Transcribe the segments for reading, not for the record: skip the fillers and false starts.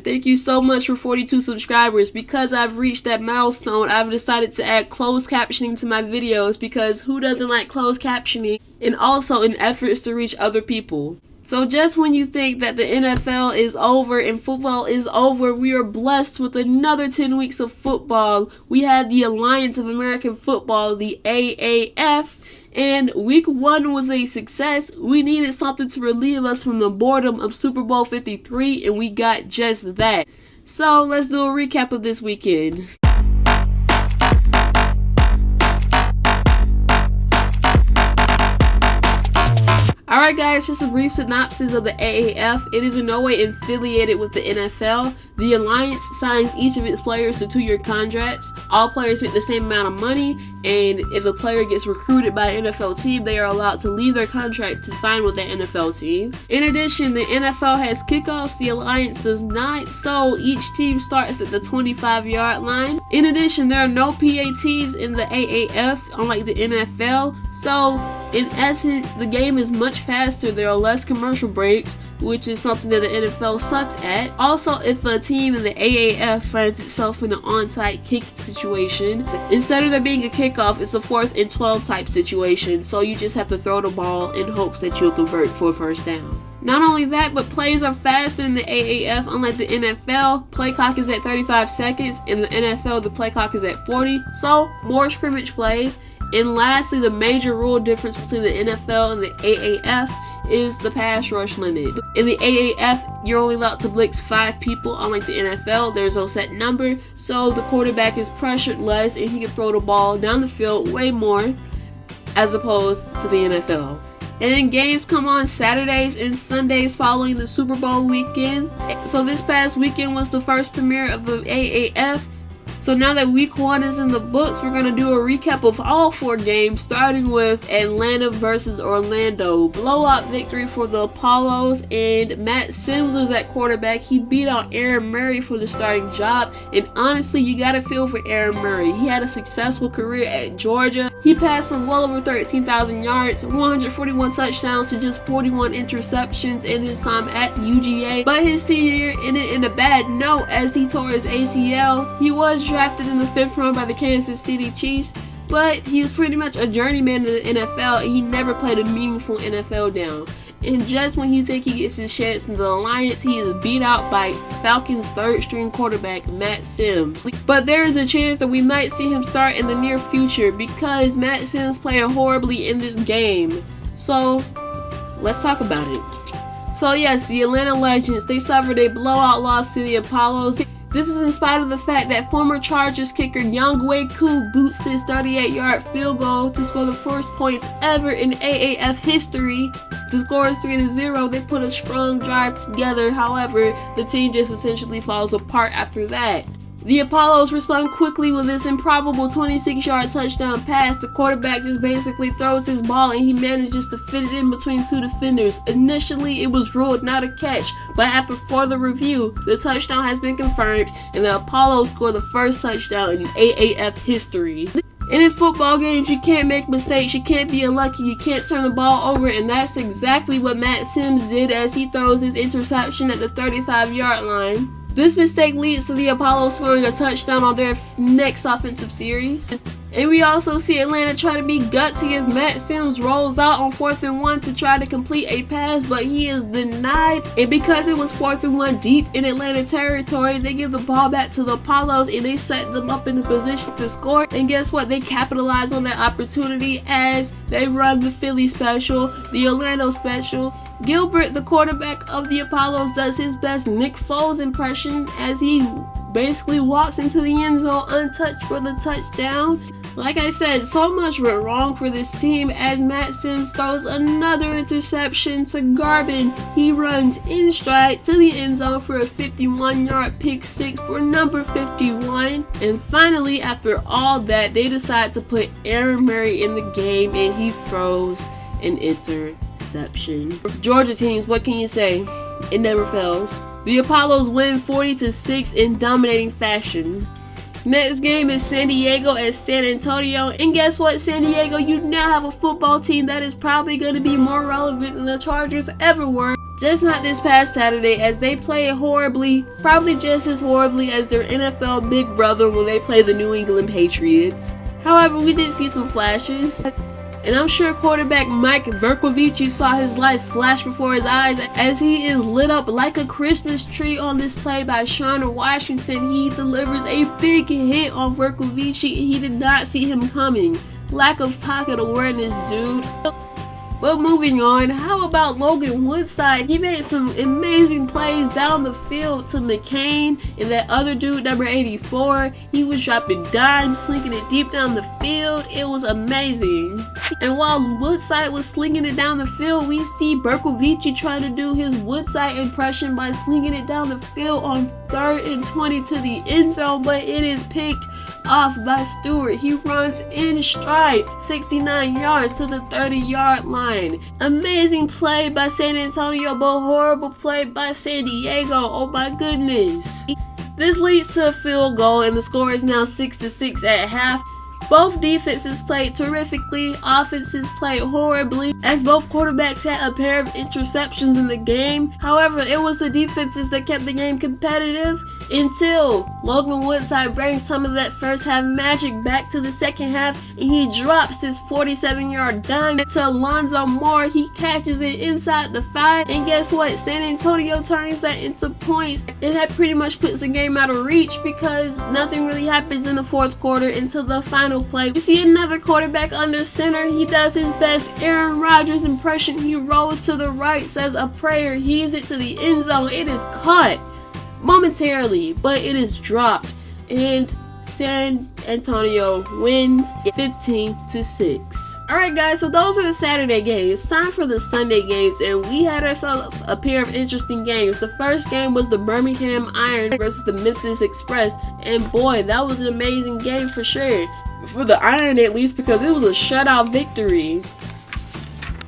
thank you so much for 42 subscribers. Because I've reached that milestone, I've decided to add closed captioning to my videos, because who doesn't like closed captioning? And also in efforts to reach other people. So just when you think that the NFL is over and football is over, we are blessed with another 10 weeks of football. We had the Alliance of American Football, the AAF, and week 1 was a success. We needed something to relieve us from the boredom of Super Bowl 53, and we got just that. So let's do a recap of this weekend. Alright guys, just a brief synopsis of the AAF. It is in no way affiliated with the NFL. The Alliance signs each of its players to 2-year contracts. All players make the same amount of money, and if a player gets recruited by an NFL team, they are allowed to leave their contract to sign with that NFL team. In addition, the NFL has kickoffs, the Alliance does not, so each team starts at the 25-yard line. In addition, there are no PATs in the AAF, unlike the NFL, so in essence, the game is much faster. There are less commercial breaks, which is something that the NFL sucks at. Also, if a team in the AAF finds itself in an onside kick situation, instead of there being a kickoff, it's a 4th and 12 type situation, so you just have to throw the ball in hopes that you'll convert for a first down. Not only that, but plays are faster in the AAF, unlike the NFL. Play clock is at 35 seconds. In the NFL, the play clock is at 40, so more scrimmage plays. And lastly, the major rule difference between the NFL and the AAF is the pass rush limit. In the AAF, you're only allowed to blitz 5 people, unlike the NFL. There's no set number, so the quarterback is pressured less and he can throw the ball down the field way more as opposed to the NFL. And then games come on Saturdays and Sundays following the Super Bowl weekend. So this past weekend was the first premiere of the AAF. So now that week 1 is in the books, we're going to do a recap of all 4 games, starting with Atlanta versus Orlando. Blowout victory for the Apollos, and Matt Sims was at quarterback. He beat out Aaron Murray for the starting job, and honestly, you got to feel for Aaron Murray. He had a successful career at Georgia. He passed for well over 13,000 yards, 141 touchdowns to just 41 interceptions in his time at UGA. But his senior year ended in a bad note as he tore his ACL. He was drafted in the 5th round by the Kansas City Chiefs, but he was pretty much a journeyman in the NFL, and he never played a meaningful NFL down. And just when you think he gets his chance in the Alliance, he is beat out by Falcons' 3rd-string quarterback, Matt Sims. But there is a chance that we might see him start in the near future, because Matt Sims playing horribly in this game. So, let's talk about it. So yes, the Atlanta Legends, they suffered a blowout loss to the Apollos. This is in spite of the fact that former Chargers kicker Younghoe Koo boots his 38-yard field goal to score the first points ever in AAF history. The score is 3-0. They put a strong drive together. However, the team just essentially falls apart after that. The Apollos respond quickly with this improbable 26-yard touchdown pass. The quarterback just basically throws his ball and he manages to fit it in between 2 defenders. Initially, it was ruled not a catch, but after further review, the touchdown has been confirmed and the Apollos score the first touchdown in AAF history. And in football games, you can't make mistakes, you can't be unlucky, you can't turn the ball over, and that's exactly what Matt Sims did as he throws his interception at the 35-yard line. This mistake leads to the Apollos scoring a touchdown on their next offensive series. And we also see Atlanta try to be gutsy as Matt Sims rolls out on 4th and 1 to try to complete a pass, but he is denied. And because it was 4th and 1 deep in Atlanta territory, they give the ball back to the Apollos and they set them up in the position to score. And guess what? They capitalize on that opportunity as they run the Philly special, the Orlando special. Gilbert, the quarterback of the Apollos, does his best Nick Foles impression as he basically walks into the end zone untouched for the touchdown. Like I said, so much went wrong for this team as Matt Sims throws another interception to Garbin. He runs in stride to the end zone for a 51-yard pick six for number 51. And finally, after all that, they decide to put Aaron Murray in the game and he throws an interception. Georgia teams, what can you say? It never fails. The Apollos win 40-6 in dominating fashion. Next game is San Diego at San Antonio. And guess what, San Diego? You now have a football team that is probably going to be more relevant than the Chargers ever were. Just not this past Saturday, as they played horribly, probably just as horribly as their NFL big brother when they play the New England Patriots. However, we did see some flashes, and I'm sure quarterback Mike Verkovici saw his life flash before his eyes as he is lit up like a Christmas tree on this play by Sean Washington. He delivers a big hit on Verkovici, and he did not see him coming. Lack of pocket awareness, dude. But moving on, how about Logan Woodside? He made some amazing plays down the field to McCain and that other dude, number 84. He was dropping dimes, slinging it deep down the field. It was amazing. And while Woodside was slinging it down the field, we see Berkovici trying to do his Woodside impression by slinging it down the field on 3rd and 20 to the end zone, but it is picked off by Stewart. He runs in stride 69 yards to the 30-yard line. Amazing play by San Antonio, but horrible play by San Diego. Oh my goodness. This leads to a field goal, and the score is now 6-6 at half. Both defenses played terrifically, offenses played horribly, as both quarterbacks had a pair of interceptions in the game. However, it was the defenses that kept the game competitive until Logan Woodside brings some of that first half magic back to the second half, and he drops his 47-yard dime to Alonzo Moore. He catches it inside the 5, and guess what? San Antonio turns that into points, and that pretty much puts the game out of reach because nothing really happens in the fourth quarter until the final play. We see another quarterback under center. He does his best Aaron Rodgers impression. He rolls to the right, says a prayer, heaves it to the end zone. It is caught momentarily, but it is dropped, and San Antonio wins 15-6. Alright guys, so those are the Saturday games. It's time for the Sunday games, and we had ourselves a pair of interesting games. The first game was the Birmingham Iron versus the Memphis Express, and boy, that was an amazing game for sure. For the Iron at least, because it was a shutout victory.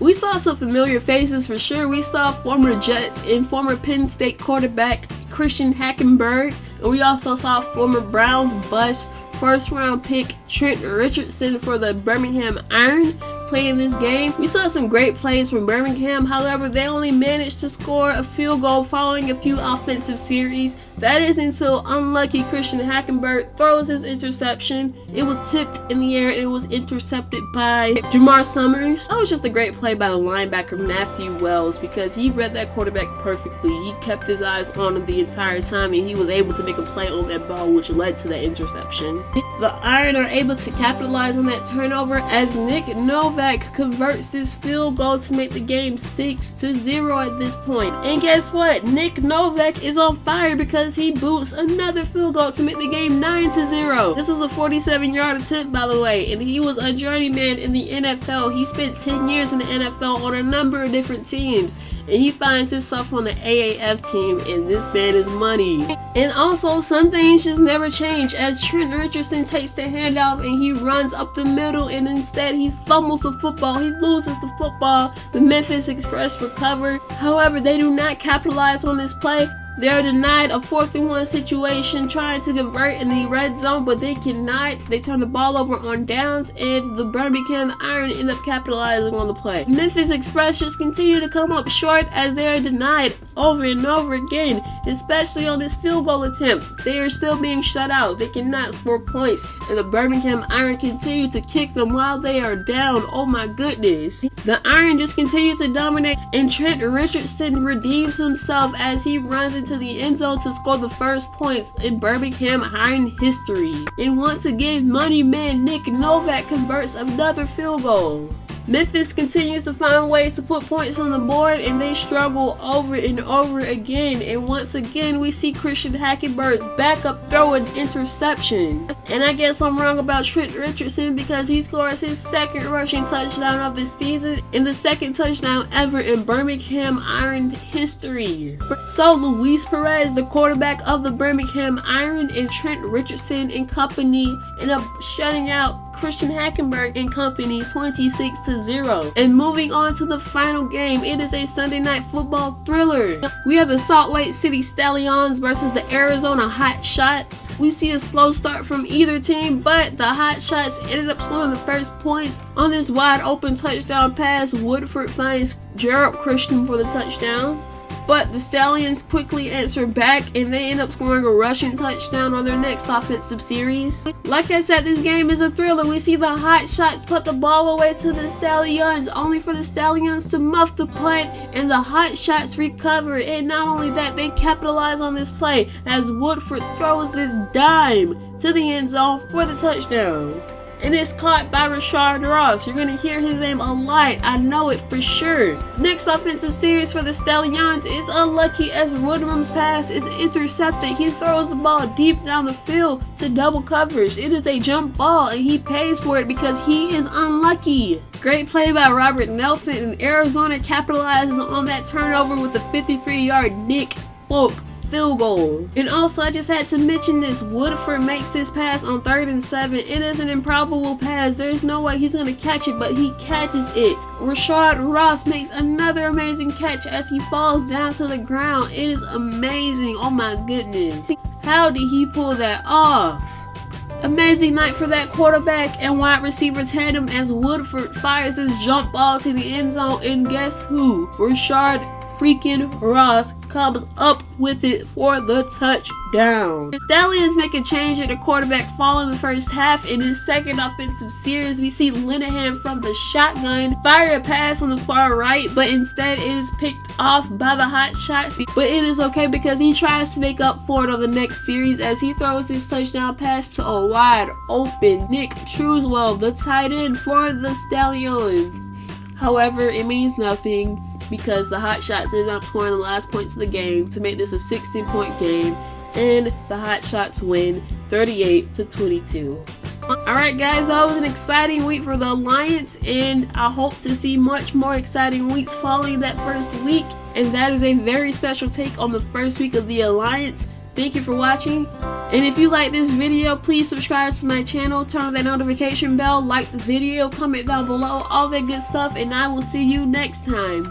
We saw some familiar faces for sure. We saw former Jets and former Penn State quarterback Christian Hackenberg, and we also saw former Browns bust first-round pick Trent Richardson for the Birmingham Iron play in this game. We saw some great plays from Birmingham. However, they only managed to score a field goal following a few offensive series. That is until unlucky Christian Hackenberg throws his interception. It was tipped in the air and it was intercepted by Jamar Summers. That was just a great play by the linebacker Matthew Wells because he read that quarterback perfectly. He kept his eyes on him the entire time and he was able to make a play on that ball, which led to that interception. The Iron are able to capitalize on that turnover as Nick Novak converts this field goal to make the game 6-0 at this point. And guess what? Nick Novak is on fire because he boots another field goal to make the game 9-0. This was a 47-yard attempt, by the way, and he was a journeyman in the NFL. He spent 10 years in the NFL on a number of different teams, and he finds himself on the AAF team, and this man is money. And also, some things just never change as Trent Richardson takes the handoff and he runs up the middle, and instead he fumbles the football. He loses the football. The Memphis Express recover. However, they do not capitalize on this play. They are denied a 4th and 1 situation trying to convert in the red zone, but they cannot. They turn the ball over on downs, and the Birmingham Iron end up capitalizing on the play. Memphis Express just continue to come up short as they are denied over and over again, especially on this field goal attempt. They are still being shut out. They cannot score points, and the Birmingham Iron continue to kick them while they are down. Oh my goodness. The Iron just continue to dominate, and Trent Richardson redeems himself as he runs into the end zone to score the first points in Birmingham Iron history. And once again, money man Nick Novak converts another field goal. Memphis continues to find ways to put points on the board, and they struggle over and over again. And once again, we see Christian Hackenberg's backup throw an interception. And I guess I'm wrong about Trent Richardson because he scores his 2nd rushing touchdown of the season and the 2nd touchdown ever in Birmingham Iron history. So Luis Perez, the quarterback of the Birmingham Iron, and Trent Richardson and company end up shutting out Christian Hackenberg and company 26-0. And moving on to the final game, it is a Sunday night football thriller. We have the Salt Lake City Stallions versus the Arizona Hot Shots. We see a slow start from either team, but the Hot Shots ended up scoring the first points on this wide open touchdown pass. Woodford finds Gerald Christian for the touchdown. But the Stallions quickly answer back and they end up scoring a rushing touchdown on their next offensive series. Like I said, this game is a thriller. We see the Hot Shots put the ball away to the Stallions, only for the Stallions to muff the punt, and the Hot Shots recover. And not only that, they capitalize on this play as Woodford throws this dime to the end zone for the touchdown. And it's caught by Rashard Ross. You're going to hear his name a lot. I know it for sure. Next offensive series for the Stallions is unlucky as Woodrum's pass is intercepted. He throws the ball deep down the field to double coverage. It is a jump ball and he pays for it because he is unlucky. Great play by Robert Nelson, and Arizona capitalizes on that turnover with a 53-yard Nick Folk field goal. And also, I just had to mention this. Woodford makes this pass on 3rd and 7. It is an improbable pass. There's no way he's going to catch it, but he catches it. Rashard Ross makes another amazing catch as he falls down to the ground. It is amazing. Oh my goodness. How did he pull that off? Amazing night for that quarterback and wide receiver tandem as Woodford fires his jump ball to the end zone, and guess who? Rashard freaking Ross comes up with it for the touchdown. The Stallions make a change at the quarterback fall in the first half. In his second offensive series, we see Linehan from the shotgun fire a pass on the far right, but instead it is picked off by the Hot Shots. But it is okay because he tries to make up for it on the next series as he throws his touchdown pass to a wide open Nick Truswell, the tight end for the Stallions. However, it means nothing because the Hot Shots ended up scoring the last points of the game to make this a 16-point game, and the Hot Shots win 38-22. Alright guys, that was an exciting week for the Alliance, and I hope to see much more exciting weeks following that first week, and that is a very special take on the first week of the Alliance. Thank you for watching, and if you like this video, please subscribe to my channel, turn on that notification bell, like the video, comment down below, all that good stuff, and I will see you next time.